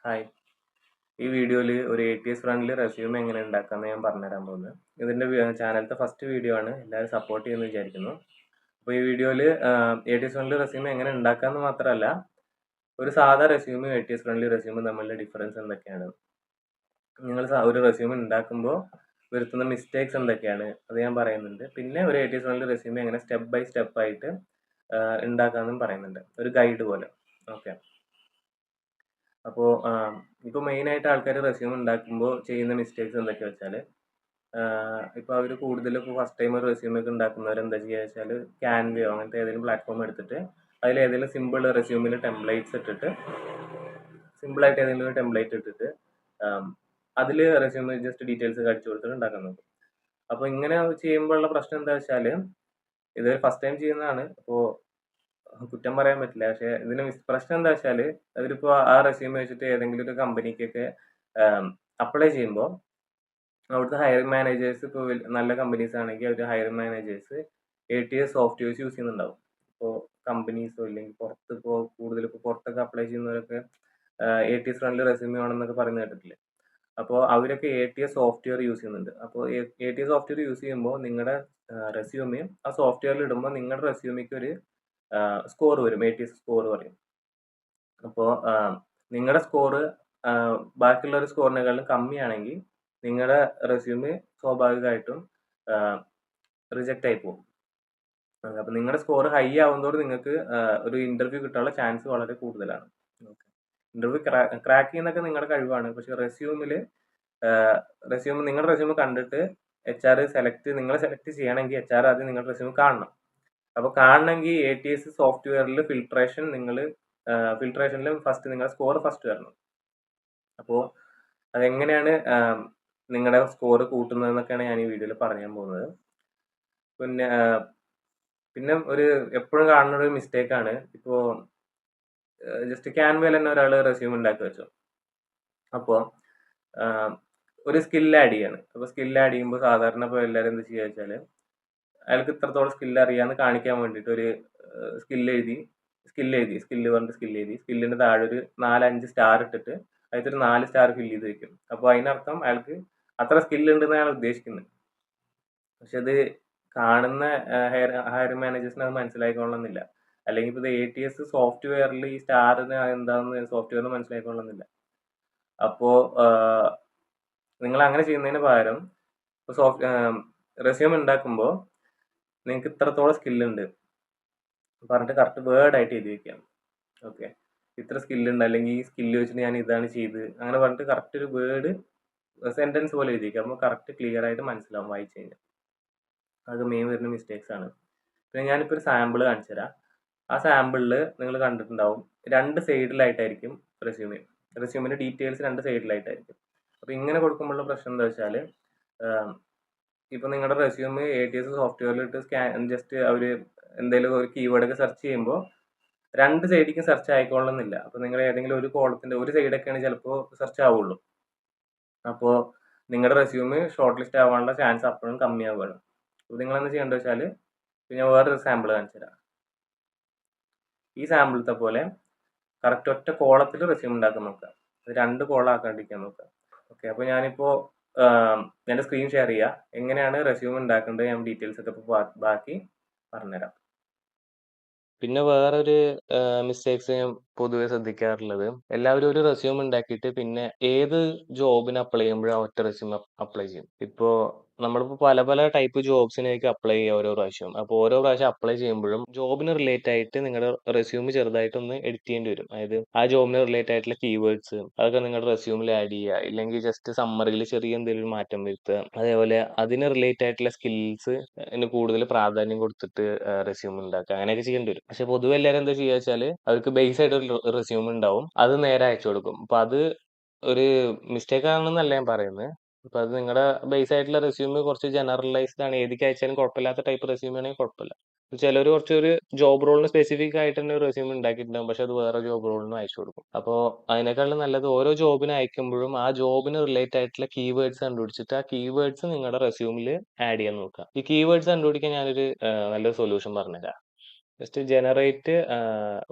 Hi. ഈ വീഡിയോയിൽ ഒരു ATS ഫ്രണ്ട്ലി റെസ്യൂമെ എങ്ങനെ ഉണ്ടാക്കാമെന്ന് ഞാൻ പറഞ്ഞുതരാൻ പോകുന്നത്. ഇതിൻ്റെ ചാനലത്തെ ഫസ്റ്റ് വീഡിയോ ആണ്. എല്ലാവരും സപ്പോർട്ട് ചെയ്യുമെന്ന് വിചാരിക്കുന്നു. അപ്പോൾ ഈ വീഡിയോയിൽ ATS ഫ്രണ്ട്ലി റെസ്യൂമെ എങ്ങനെ ഉണ്ടാക്കാമെന്ന് മാത്രമല്ല, ഒരു സാധാ റെസ്യൂമും ATS ഫ്രണ്ട്ലി റെസ്യൂമും തമ്മിലുള്ള ഡിഫറൻസ് എന്തൊക്കെയാണ്, നിങ്ങൾ ഒരു റെസ്യൂമെ ഉണ്ടാക്കുമ്പോൾ വരുത്തുന്ന മിസ്റ്റേക്സ് എന്തൊക്കെയാണ്, അത് ഞാൻ പറയുന്നുണ്ട്. പിന്നെ ഒരു ATS ഫ്രണ്ട്ലി റെസ്യൂമെ എങ്ങനെ സ്റ്റെപ്പ് ബൈ സ്റ്റെപ്പ് ആയിട്ട് ഉണ്ടാക്കാമെന്നും പറയുന്നുണ്ട്, ഒരു ഗൈഡ് പോലെ. ഓക്കെ. അപ്പോൾ ഇപ്പോൾ മെയിനായിട്ട് ആൾക്കാർ റെസ്യൂം ഉണ്ടാക്കുമ്പോൾ ചെയ്യുന്ന മിസ്റ്റേക്സ് എന്തൊക്കെയാ വെച്ചാൽ, ഇപ്പോൾ അവർ കൂടുതലും ഇപ്പോൾ ഫസ്റ്റ് ടൈം ഒരു റെസ്യൂം ഒക്കെ ഉണ്ടാക്കുന്നവർ എന്താ ചെയ്യുക വെച്ചാൽ, ക്യാൻവയോ അങ്ങനത്തെ ഏതെങ്കിലും പ്ലാറ്റ്ഫോം എടുത്തിട്ട് അതിൽ ഏതെങ്കിലും സിമ്പിൾ റെസ്യൂമിൽ ടെംപ്ലേറ്റ്സ് ഇട്ടിട്ട്, സിമ്പിളായിട്ട് ഏതെങ്കിലും ഒരു ടെംപ്ലേറ്റ് ഇട്ടിട്ട് അതിൽ റെസ്യൂം ജസ്റ്റ് ഡീറ്റെയിൽസ് അടിച്ചു കൊടുത്തിട്ട് ഉണ്ടാക്കാൻ നോക്കും. അപ്പോൾ ഇങ്ങനെ ചെയ്യുമ്പോഴുള്ള പ്രശ്നം എന്താ വെച്ചാൽ, ഇത് ഫസ്റ്റ് ടൈം ചെയ്യുന്നതാണ്, അപ്പോൾ കുറ്റം പറയാൻ പറ്റില്ല. പക്ഷേ ഇതിന് പ്രശ്നം എന്താ വെച്ചാൽ, അവരിപ്പോൾ ആ റെസ്യൂമെ വെച്ചിട്ട് ഏതെങ്കിലും ഒരു കമ്പനിക്കൊക്കെ അപ്ലൈ ചെയ്യുമ്പോൾ അവിടുത്തെ ഹയറിംഗ് മാനേജേഴ്സ് ഇപ്പോൾ നല്ല കമ്പനീസ് ആണെങ്കിൽ അവർ hiring managers ATS softwares use ചെയ്യുന്നുണ്ടാവും. ഇപ്പോൾ കമ്പനീസോ ഇല്ലെങ്കിൽ പുറത്തിപ്പോൾ കൂടുതലിപ്പോൾ പുറത്തൊക്കെ അപ്ലൈ ചെയ്യുന്നവരൊക്കെ ATS ഫ്രണ്ട്ലി റെസ്യൂമെ ആണെന്നൊക്കെ പറയുന്നത് കേട്ടിട്ടില്ലേ. അപ്പോൾ അവരൊക്കെ ATS സോഫ്റ്റ്വെയർ യൂസ് ചെയ്യുന്നുണ്ട്. അപ്പോൾ ATS സോഫ്റ്റ്വെയർ യൂസ് ചെയ്യുമ്പോൾ നിങ്ങളുടെ റെസ്യൂമെയും ആ സോഫ്റ്റ്വെയറിൽ ഇടുമ്പോൾ നിങ്ങളുടെ റെസ്യൂമിക്ക് ഒരു സ്കോർ വരും, ATS സ്കോർ പറയും. അപ്പോൾ നിങ്ങളുടെ സ്കോറ് ബാക്കിയുള്ളവരുടെ സ്കോറിനേക്കാളും കമ്മിയാണെങ്കിൽ നിങ്ങളുടെ റെസ്യൂമ് സ്വാഭാവികമായിട്ടും റിജക്റ്റ് ആയി പോകും. അപ്പോൾ നിങ്ങളുടെ സ്കോർ ഹൈ ആവുന്നതോടെ നിങ്ങൾക്ക് ഒരു ഇന്റർവ്യൂ കിട്ടാനുള്ള ചാൻസ് വളരെ കൂടുതലാണ്. ഇന്റർവ്യൂ ക്രാക്ക് ചെയ്യുന്നതൊക്കെ നിങ്ങളുടെ കഴിവാണ്. പക്ഷെ നിങ്ങളുടെ റെസ്യൂം കണ്ടിട്ട് HR നിങ്ങളെ സെലക്ട് ചെയ്യണമെങ്കിൽ HR ആദ്യം നിങ്ങളുടെ റെസ്യൂം കാണണം. അപ്പോൾ കാണണമെങ്കിൽ ATS സോഫ്റ്റ്വെയറിൽ ഫിൽട്രേഷനിൽ ഫസ്റ്റ് നിങ്ങളുടെ സ്കോർ ഫസ്റ്റ് വരണം. അപ്പോൾ അതെങ്ങനെയാണ് നിങ്ങളുടെ സ്കോർ കൂട്ടുന്നതെന്നൊക്കെയാണ് ഞാൻ ഈ വീഡിയോയിൽ പറയാൻ പോകുന്നത്. പിന്നെ ഒരു എപ്പോഴും കാണുന്ന ഒരു മിസ്റ്റേക്കാണ്, ഇപ്പോൾ ജസ്റ്റ് ക്യാൻവയിൽ തന്നെ ഒരാൾ റെസ്യൂം ഉണ്ടാക്കി വെച്ചു. അപ്പോൾ ഒരു സ്കില്ല് ആഡ് ചെയ്യാണ്. അപ്പോൾ സ്കില്ല് ആഡ് ചെയ്യുമ്പോൾ സാധാരണ ഇപ്പോൾ എല്ലാവരും എന്ത് ചെയ്യുക വെച്ചാൽ, അയാൾക്ക് ഇത്രത്തോളം സ്കില്ല് അറിയാമെന്ന് കാണിക്കാൻ വേണ്ടിയിട്ട് ഒരു സ്കില്ലിൻ്റെ താഴെ ഒരു 4-5 സ്റ്റാർ ഇട്ടിട്ട് അതിലൊരു 4 സ്റ്റാർ ഫില്ല് ചെയ്ത് വെക്കും. അപ്പോൾ അതിനർത്ഥം അയാൾക്ക് അത്ര സ്കില്ല് ഉണ്ടെന്ന് അയാൾ ഉദ്ദേശിക്കുന്നത്. പക്ഷെ അത് കാണുന്ന ഹയറിംഗ് മാനേജേഴ്സിന് അത് മനസ്സിലായിക്കൊള്ളണമെന്നില്ല. അല്ലെങ്കിൽ ഇപ്പോൾ ഇത് ATS സോഫ്റ്റ്വെയറിൽ ഈ സ്റ്റാറിന് എന്താണെന്ന് സോഫ്റ്റ്വെയറിന് മനസ്സിലായിക്കൊള്ളണമെന്നില്ല. അപ്പോൾ നിങ്ങൾ അങ്ങനെ ചെയ്യുന്നതിന് പകരം റെസ്യൂം ഉണ്ടാക്കുമ്പോൾ നിങ്ങൾക്ക് ഇത്രത്തോളം സ്കില്ലുണ്ട് പറഞ്ഞിട്ട് കറക്റ്റ് വേർഡായിട്ട് എഴുതി വയ്ക്കാം. ഓക്കെ, ഇത്ര സ്കില്ലുണ്ട്, അല്ലെങ്കിൽ ഈ സ്കില്ല് വെച്ചിട്ട് ഞാൻ ഇതാണ് ചെയ്ത്, അങ്ങനെ പറഞ്ഞിട്ട് കറക്റ്റ് ഒരു വേർഡ് സെൻറ്റൻസ് പോലെ എഴുതി വയ്ക്കാം. അപ്പോൾ കറക്റ്റ് ക്ലിയർ ആയിട്ട് മനസ്സിലാവും വായിച്ചു കഴിഞ്ഞാൽ. അത് മെയിൻ വരുന്ന മിസ്റ്റേക്സ് ആണ്. പിന്നെ ഞാനിപ്പോൾ ഒരു സാമ്പിൾ കാണിച്ചു തരാം. ആ സാമ്പിളിൽ നിങ്ങൾ കണ്ടിട്ടുണ്ടാവും, 2 സൈഡിലായിട്ടായിരിക്കും റെസ്യൂമിൻ്റെ ഡീറ്റെയിൽസ് 2 സൈഡിലായിട്ടായിരിക്കും. അപ്പോൾ ഇങ്ങനെ കൊടുക്കുമ്പോഴുള്ള പ്രശ്നം എന്താ വെച്ചാൽ, ഇപ്പോൾ നിങ്ങളുടെ റെസ്യൂമ് ATS സോഫ്റ്റ്വെയറിലിട്ട് ജസ്റ്റ് അവർ എന്തെങ്കിലും ഒരു കീവേഡൊക്കെ സെർച്ച് ചെയ്യുമ്പോൾ 2 സൈഡിലേക്കും സെർച്ച് ആയിക്കൊള്ളുന്നില്ല. അപ്പോൾ നിങ്ങൾ ഏതെങ്കിലും ഒരു കോളത്തിൻ്റെ ഒരു സൈഡൊക്കെയാണ് ചിലപ്പോൾ സെർച്ച് ആവുള്ളൂ. അപ്പോൾ നിങ്ങളുടെ റെസ്യൂമ് ഷോർട്ട് ലിസ്റ്റ് ആവാനുള്ള ചാൻസ് അപ്പോഴും കമ്മിയാവുകയാണ്. അപ്പോൾ നിങ്ങൾ എന്താ ചെയ്യേണ്ടത് വെച്ചാൽ, ഞാൻ വേറൊരു സാമ്പിൾ കാണിച്ചു തരാം. ഈ സാമ്പിളത്തെ പോലെ കറക്റ്റ് ഒറ്റ കോളത്തിൽ റെസ്യൂം ഉണ്ടാക്കാൻ നോക്കുക. അത് 2 കോളാക്കാണ്ടിരിക്കാൻ നോക്കുക. ഓക്കെ, അപ്പോൾ ഞാനിപ്പോൾ എൻ്റെ സ്ക്രീൻ ഷെയർ ചെയ്യുക. എങ്ങനെയാണ് റെസ്യൂം ഉണ്ടാക്കേണ്ടത് ഞാൻ ഡീറ്റെയിൽസ് ഒക്കെ ഇപ്പോൾ ബാക്കി പറഞ്ഞുതരാം. പിന്നെ വേറൊരു മിസ്റ്റേക്സ് ഞാൻ പൊതുവെ ശ്രദ്ധിക്കാറുള്ളത്, എല്ലാവരും ഒരു റെസ്യൂം ഉണ്ടാക്കിയിട്ട് പിന്നെ ഏത് ജോബിന് അപ്ലൈ ചെയ്യുമ്പോഴും ഒറ്റ റെസ്യൂം അപ്ലൈ ചെയ്യും. ഇപ്പോൾ നമ്മളിപ്പോൾ പല പല ടൈപ്പ് ജോബ്സിനേക്ക് അപ്ലൈ ചെയ്യുക ഓരോ പ്രാവശ്യം. അപ്പോൾ ഓരോ പ്രാവശ്യം അപ്ലൈ ചെയ്യുമ്പോഴും ജോബിന് റിലേറ്റ് ആയിട്ട് നിങ്ങളുടെ റെസ്യൂം ചെറുതായിട്ടൊന്ന് എഡിറ്റ് ചെയ്യേണ്ടി വരും. അതായത് ആ ജോബിന് റിലേറ്റ് ആയിട്ടുള്ള കീവേഡ്സ് അതൊക്കെ നിങ്ങളുടെ റെസ്യൂമിൽ ആഡ് ചെയ്യുക, ഇല്ലെങ്കിൽ ജസ്റ്റ് സമ്മറിയിൽ ചെറിയ എന്തെങ്കിലും മാറ്റം വരുത്തുക. അതേപോലെ അതിന് റിലേറ്റ് ആയിട്ടുള്ള സ്കിൽസ് കൂടുതൽ പ്രാധാന്യം കൊടുത്തിട്ട് റെസ്യൂം ഉണ്ടാക്കുക, അങ്ങനെയൊക്കെ ചെയ്യേണ്ടി വരും. പക്ഷെ പൊതുവെ എല്ലാവരും എന്താ ചെയ്യുക വെച്ചാൽ, അവർക്ക് ബേസ് ആയിട്ട് ഒരു റെസ്യൂം ഉണ്ടാവും, അത് നേരെ അയച്ചു കൊടുക്കും. അപ്പോൾ അത് ഒരു മിസ്റ്റേക്ക് ആണെന്നല്ല ഞാൻ പറയുന്നത്. അപ്പോൾ അത് നിങ്ങളുടെ ബേസ് ആയിട്ടുള്ള റെസ്യൂമ് കുറച്ച് ജനറലൈസ്ഡ് ആണ്, ഏതിക്ക് അയച്ചാലും കുഴപ്പമില്ലാത്ത ടൈപ്പ് റെസ്യൂം ആണെങ്കിൽ കുഴപ്പമില്ല. ചിലർ കുറച്ചൊരു ജോബ് റോളിന് സ്പെസിഫിക് ആയിട്ട് തന്നെ ഒരു റെസ്യൂം ഉണ്ടാക്കിയിട്ടുണ്ടാകും, പക്ഷെ അത് വേറെ ജോബ് റോളിനും അയച്ചു കൊടുക്കും. അപ്പോൾ അതിനേക്കാളും നല്ലത് ഓരോ ജോബിന് അയക്കുമ്പോഴും ആ ജോബിന് റിലേറ്റ് ആയിട്ടുള്ള കീവേഡ്സ് കണ്ടുപിടിച്ചിട്ട് ആ കീവേഡ്സ് നിങ്ങളുടെ റെസ്യൂമിൽ ആഡ് ചെയ്യാൻ നോക്കുക. ഈ കീവേഡ്സ് കണ്ടുപിടിക്കാൻ ഞാനൊരു നല്ലൊരു സൊല്യൂഷൻ പറഞ്ഞുതരാം. ജസ്റ്റ് ജനറേറ്റ്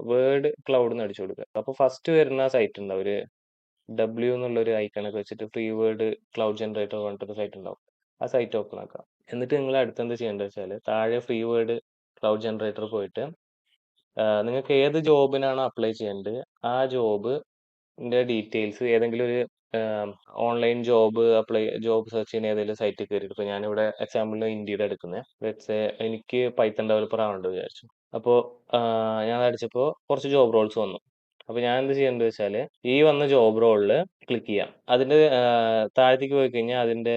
വേർഡ് ക്ലൗഡ് എന്ന് അടിച്ചു കൊടുക്കുക. അപ്പോൾ ഫസ്റ്റ് വരുന്ന സൈറ്റ് ഉണ്ടാവും, ഒരു ഡബ്ല്യു എന്നുള്ളൊരു ഐക്കണൊക്കെ വെച്ചിട്ട് ഫ്രീ വേർഡ് ക്ലൗഡ് ജനറേറ്റർ പറഞ്ഞിട്ടൊരു സൈറ്റ് ഉണ്ടാവും. ആ സൈറ്റ് ഓപ്പൺ ആക്കാം. എന്നിട്ട് നിങ്ങൾ അടുത്തെന്ത് ചെയ്യേണ്ടത് വെച്ചാൽ താഴെ ഫ്രീ വേർഡ് ക്ലൗഡ് ജനറേറ്റർ പോയിട്ട് നിങ്ങൾക്ക് ഏത് ജോബിനാണോ അപ്ലൈ ചെയ്യേണ്ടത് ആ ജോബിന്റെ ഡീറ്റെയിൽസ് ഏതെങ്കിലും ഒരു ഓൺലൈൻ ജോബ് സെർച്ച് ചെയ്യുന്ന ഏതെങ്കിലും സൈറ്റിൽ കയറിയിട്ട് ഇപ്പോൾ ഞാനിവിടെ എക്സാമ്പിളിന് ഇൻഡീഡ് എടുക്കുന്നത് ലെറ്റ്സ് എനിക്ക് പൈത്തൺ ഡെവലപ്പർ ആവേണ്ടത് വിചാരിച്ചു. അപ്പോൾ ഞാൻ അടിച്ചപ്പോൾ കുറച്ച് ജോബ് റോൾസ് വന്നു. അപ്പോൾ ഞാൻ എന്ത് ചെയ്യേണ്ടത് വെച്ചാൽ ഈ വന്ന ജോബ് റോളിൽ ക്ലിക്ക് ചെയ്യാം. അതിന്റെ താഴത്തേക്ക് പോയി കഴിഞ്ഞാൽ അതിന്റെ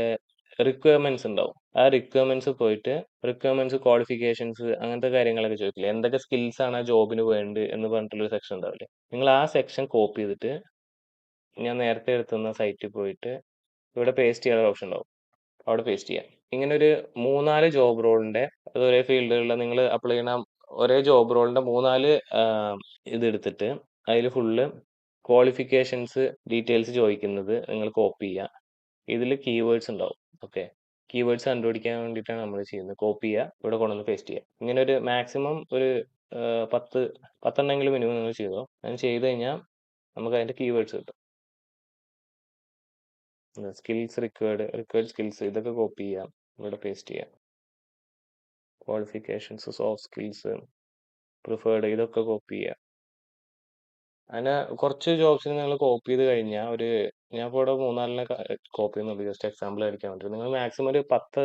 റിക്വയർമെന്റ്സ് ഉണ്ടാവും. ആ റിക്വയർമെന്റ്സ് പോയിട്ട് റിക്വയർമെന്റ്സ് ക്വാളിഫിക്കേഷൻസ് അങ്ങനത്തെ കാര്യങ്ങളൊക്കെ ചോദിക്കില്ലേ, എന്തൊക്കെ സ്കിൽസ് ആണ് ആ ജോബിന് വേണ്ടത് എന്ന് പറഞ്ഞിട്ടുള്ള സെക്ഷൻ ഉണ്ടാവില്ലേ, നിങ്ങൾ ആ സെക്ഷൻ കോപ്പി ചെയ്തിട്ട് ഞാൻ നേരത്തെ എടുത്തുന്ന സൈറ്റിൽ പോയിട്ട് ഇവിടെ പേസ്റ്റ് ചെയ്യാനുള്ള ഓപ്ഷൻ ഉണ്ടാവും, അവിടെ പേസ്റ്റ് ചെയ്യാം. ഇങ്ങനെ ഒരു 3-4 ജോബ് റോളിന്റെ അത് ഒരേ ഫീൽഡിലുള്ള നിങ്ങൾ അപ്ലൈ ചെയ്യുന്ന ഒരേ ജോബ് റോളിന്റെ 3-4 ഇതെടുത്തിട്ട് അതിൽ ഫുള്ള് ക്വാളിഫിക്കേഷൻസ് ഡീറ്റെയിൽസ് ചോദിക്കുന്നത് നിങ്ങൾ കോപ്പി ചെയ്യുക. ഇതിൽ കീവേഡ്സ് ഉണ്ടാവും. ഓക്കെ, കീവേഡ്സ് കണ്ടുപിടിക്കാൻ വേണ്ടിയിട്ടാണ് നമ്മൾ ചെയ്യുന്നത്. കോപ്പി ചെയ്യുക, ഇവിടെ കൊണ്ടുവന്ന് പേസ്റ്റ് ചെയ്യുക. ഇങ്ങനെ ഒരു മാക്സിമം ഒരു 10 മിനിമം നിങ്ങൾ ചെയ്തോ. അങ്ങനെ ചെയ്ത് കഴിഞ്ഞാൽ നമുക്ക് അതിന്റെ കീവേഡ്സ് കിട്ടും. സ്കിൽസ് റിക്വയർഡ് സ്കിൽസ് ഇതൊക്കെ കോപ്പി ചെയ്യാം, ഇവിടെ പേസ്റ്റ് ചെയ്യാം. ക്വാളിഫിക്കേഷൻസ്, സോഫ്റ്റ് സ്കിൽസ്, പ്രിഫേർഡ് ഇതൊക്കെ കോപ്പി ചെയ്യാം. അങ്ങനെ കുറച്ച് ജോബ്സിന് നിങ്ങൾ കോപ്പി ചെയ്ത് കഴിഞ്ഞാൽ ഞാൻ ഇപ്പോൾ ഇവിടെ 3-4 കോപ്പി ചെയ്യുന്നുള്ളൂ, ജസ്റ്റ് എക്സാമ്പിൾ ആയിരിക്കാൻ വേണ്ടി. നിങ്ങൾ മാക്സിമം ഒരു 10